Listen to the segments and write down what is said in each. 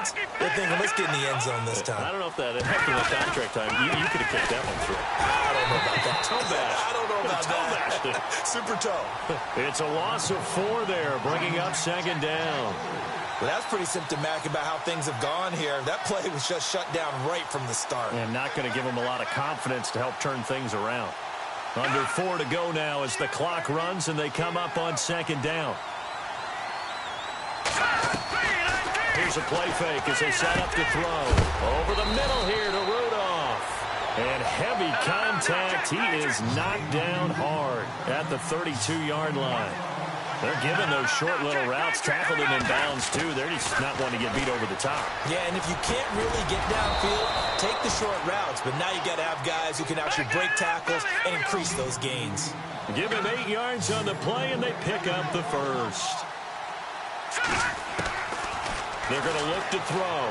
defense, they're thinking, let's get in the end zone this time. I don't know if that after the contract time, you could have kicked that one through. I don't know about that. Toe bash. I don't know about that. Super toe. It's a loss of 4 there, bringing up second down. Well, that's pretty symptomatic about how things have gone here. That play was just shut down right from the start. And not going to give them a lot of confidence to help turn things around. Under 4 to go now as the clock runs and they come up on second down. Here's a play fake as they set up to throw. Over the middle here to Rudolph. And heavy contact. He is knocked down hard at the 32-yard line. They're giving those short little routes, tackled him in bounds, too. They're just not wanting to get beat over the top. Yeah, and if you can't really get downfield, take the short routes. But now you got to have guys who can actually break tackles and increase those gains. Give him 8 yards on the play, and they pick up the first. They're going to look to throw.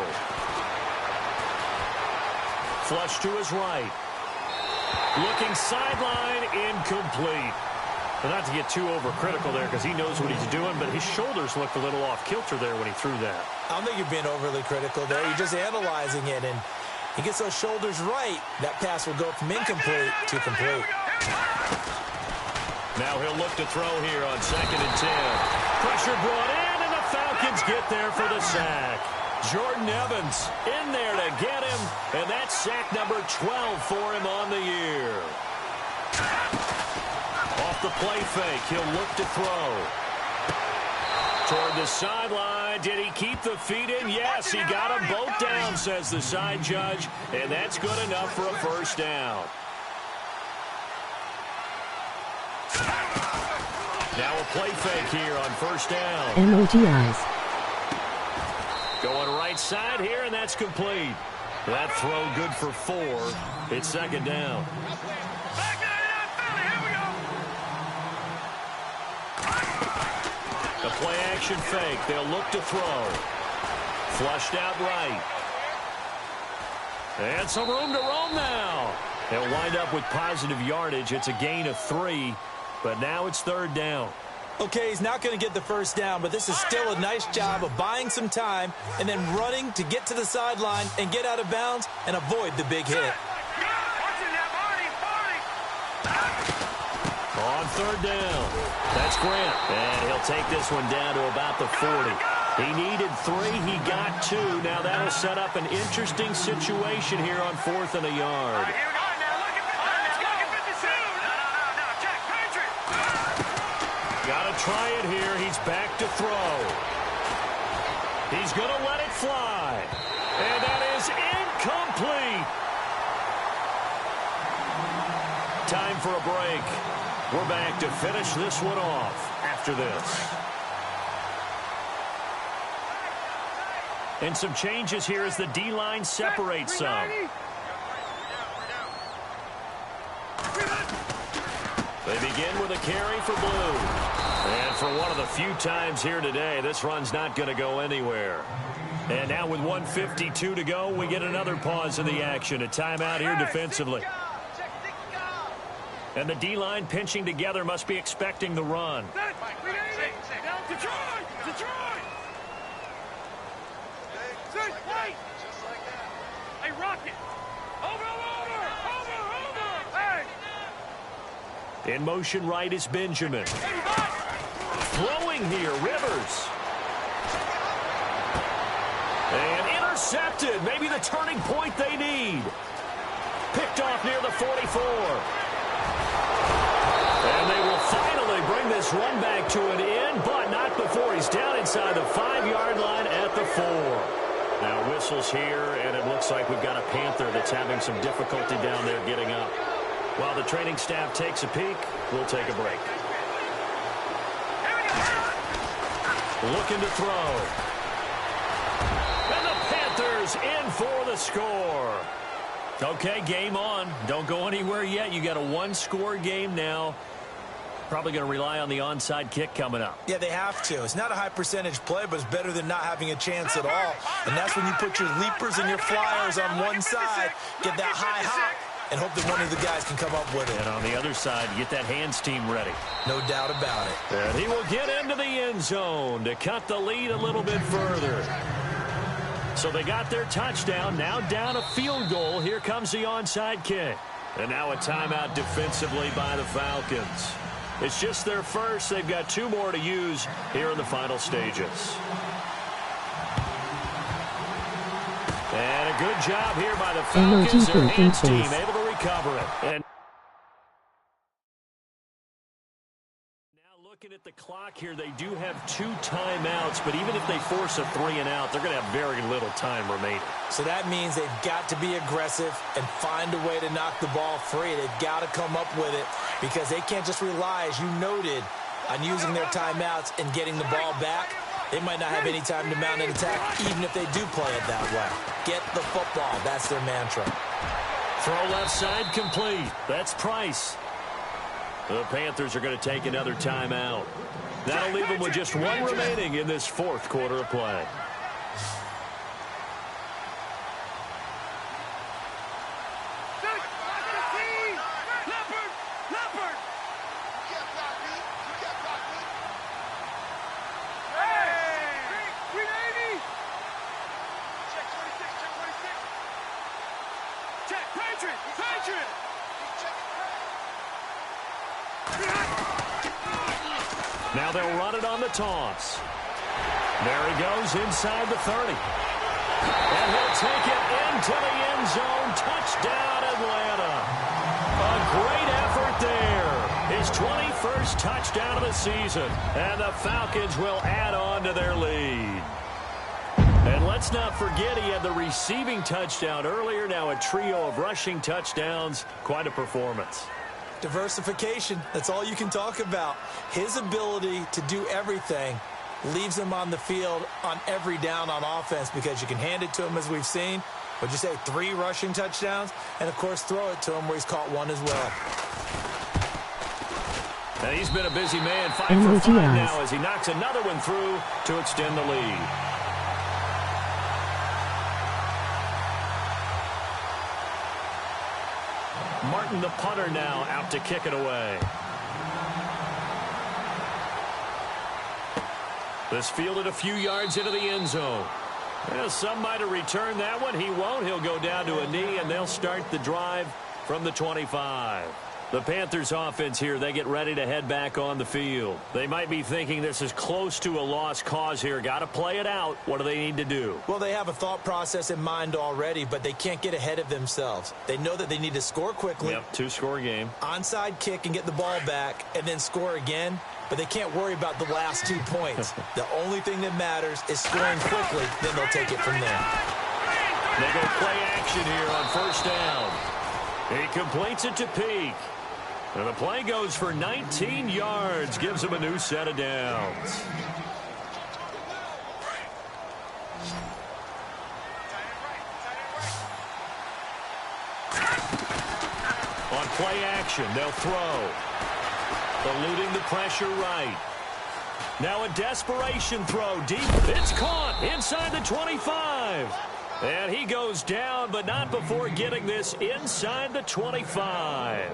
Flush to his right. Looking sideline, incomplete. Not to get too overcritical there because he knows what he's doing, but his shoulders looked a little off kilter there when he threw that. I don't think you're being overly critical there. You're just analyzing it, and he gets those shoulders right. That pass will go from incomplete to complete. Now he'll look to throw here on 2nd and 10. Pressure brought in, and the Falcons get there for the sack. Jordan Evans in there to get him, and that's sack number 12 for him on the year. Off the play fake, he'll look to throw. Toward the sideline, did he keep the feet in? Yes, he got them both down, says the side judge, and that's good enough for a first down. Now a play fake here on first down. MOGIs. Going right side here, and that's complete. That throw good for 4. It's second down. The play action fake. They'll look to throw. Flushed out right. And some room to roam now. They'll wind up with positive yardage. It's a gain of 3, but now it's third down. Okay, he's not going to get the first down, but this is still a nice job of buying some time and then running to get to the sideline and get out of bounds and avoid the big hit. On third down, that's Grant, and he'll take this one down to about the 40. He needed 3, he got 2. Now that'll set up an interesting situation here on 4th and a yard. Got to try it here. He's back to throw. He's going to let it fly. And that is incomplete. Time for a break. We're back to finish this one off after this. And some changes here as the D-line separates some. They begin with a carry for Blue. And for one of the few times here today, this run's not going to go anywhere. And now with 1:52 to go, we get another pause in the action. A timeout here defensively. And the D-line pinching together must be expecting the run. In motion right is Benjamin. Throwing here, Rivers. And intercepted. Maybe the turning point they need. Picked off near the 44. And they will finally bring this run back to an end, but not before he's down inside the 5-yard line at the 4. Now whistles here, and it looks like we've got a Panther that's having some difficulty down there getting up. While the training staff takes a peek, we'll take a break. Looking to throw. And the Panthers in for the score. Okay, game on. Don't go anywhere yet. You got a 1-score game now. Probably going to rely on the onside kick coming up. Yeah, they have to. It's not a high percentage play, but it's better than not having a chance at all. And that's when you put your leapers and your flyers on one side, get that high hop, and hope that one of the guys can come up with it. And on the other side, get that hands team ready. No doubt about it. And he will get into the end zone to cut the lead a little bit further. So they got their touchdown, now down a field goal. Here comes the onside kick. And now a timeout defensively by the Falcons. It's just their first. They've got 2 more to use here in the final stages. And a good job here by the Falcons. Their hands team able to recover it. And looking at the clock here, they do have 2 timeouts, but even if they force a 3 and out, they're going to have very little time remaining. So that means they've got to be aggressive and find a way to knock the ball free. They've got to come up with it because they can't just rely, as you noted, on using their timeouts and getting the ball back. They might not have any time to mount an attack, even if they do play it that way. Get the football. That's their mantra. Throw left side complete. That's Price. The Panthers are going to take another timeout. That'll leave them with just 1 remaining in this 4th quarter of play. Now they'll run it on the toss. There he goes inside the 30. And he'll take it into the end zone. Touchdown, Atlanta. A great effort there. His 21st touchdown of the season. And the Falcons will add on to their lead. And let's not forget he had the receiving touchdown earlier. Now a trio of rushing touchdowns. Quite a performance. Diversification, that's all you can talk about. His ability to do everything leaves him on the field on every down on offense because you can hand it to him, as we've seen. Would you say 3 rushing touchdowns? And, of course, throw it to him where he's caught 1 as well. And he's been a busy man, 5 for 5 now as he knocks another one through to extend the lead. Martin, the punter, now out to kick it away. This fielded a few yards into the end zone. Well, some might have returned that one. He won't. He'll go down to a knee, and they'll start the drive from the 25. The Panthers offense here, they get ready to head back on the field. They might be thinking this is close to a lost cause here. Got to play it out. What do they need to do? Well, they have a thought process in mind already, but they can't get ahead of themselves. They know that they need to score quickly. Yep, 2-score game. Onside kick and get the ball back and then score again, but they can't worry about the last 2 points. The only thing that matters is scoring quickly, then they'll take it from there. They go play action here on 1st down. He completes it to Peak. And the play goes for 19 yards, gives him a new set of downs. On play action, they'll throw. Eluding the pressure right. Now a desperation throw deep. It's caught inside the 25. And he goes down, but not before getting this inside the 25.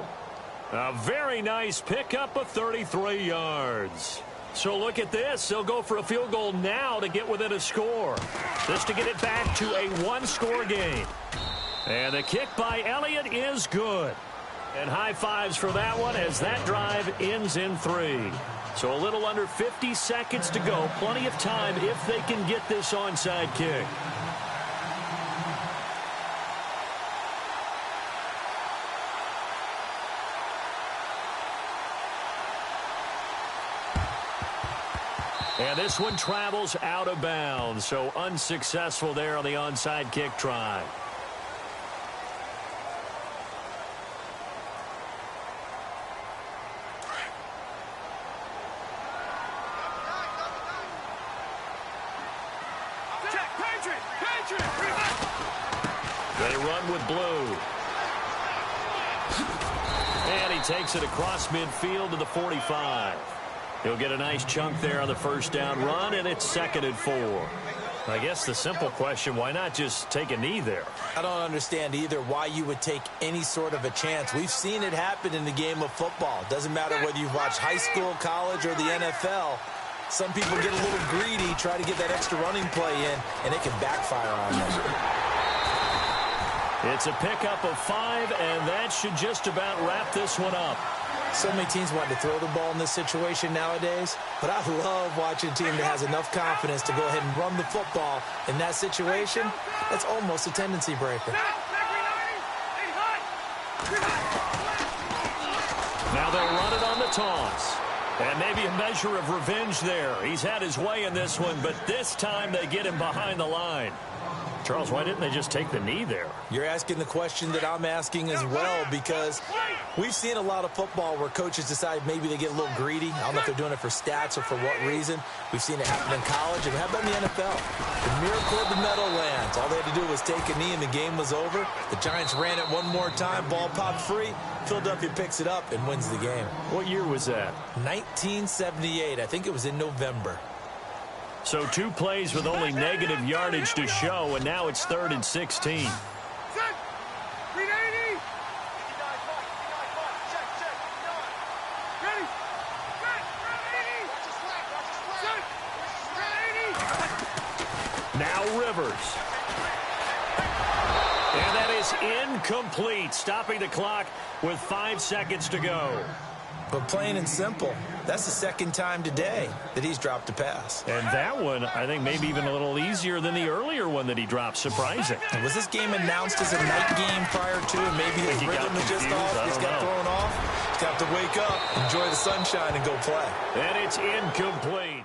A very nice pickup of 33 yards. So look at this. They'll go for a field goal now to get within a score. Just to get it back to a 1-score game. And the kick by Elliott is good. And high fives for that one as that drive ends in 3. So a little under 50 seconds to go. Plenty of time if they can get this onside kick. And this one travels out of bounds, so unsuccessful there on the onside kick try. They run with blue. And he takes it across midfield to the 45. He'll get a nice chunk there on the 1st down run, and it's 2nd and 4. I guess the simple question, why not just take a knee there? I don't understand either why you would take any sort of a chance. We've seen it happen in the game of football. Doesn't matter whether you've watched high school, college, or the NFL. Some people get a little greedy, try to get that extra running play in, and it can backfire on them. It's a pickup of 5, and that should just about wrap this one up. So many teams want to throw the ball in this situation nowadays, but I love watching a team that has enough confidence to go ahead and run the football in that situation. That's almost a tendency breaker. Now they'll run it on the toss. And maybe a measure of revenge there. He's had his way in this one, but this time they get him behind the line. Charles, why didn't they just take the knee there? You're asking the question that I'm asking as well, because we've seen a lot of football where coaches decide maybe they get a little greedy. I don't know if they're doing it for stats or for what reason. We've seen it happen in college, and how about in the NFL? The miracle of the Meadowlands. All they had to do was take a knee, and the game was over. The Giants ran it one more time. Ball popped free. Philadelphia picks it up and wins the game. What year was that? 1978. I think it was in November. So 2 plays with only negative yardage to show, and now it's 3rd and 16. Now Rivers. And that is incomplete, stopping the clock with 5 seconds to go. But plain and simple, that's the second time today that he's dropped a pass. And that one, I think, maybe even a little easier than the earlier one that he dropped. Surprising. And was this game announced as a night game prior to, and maybe his rhythm is just off? He's got thrown off. He's got to wake up, enjoy the sunshine, and go play. And it's incomplete.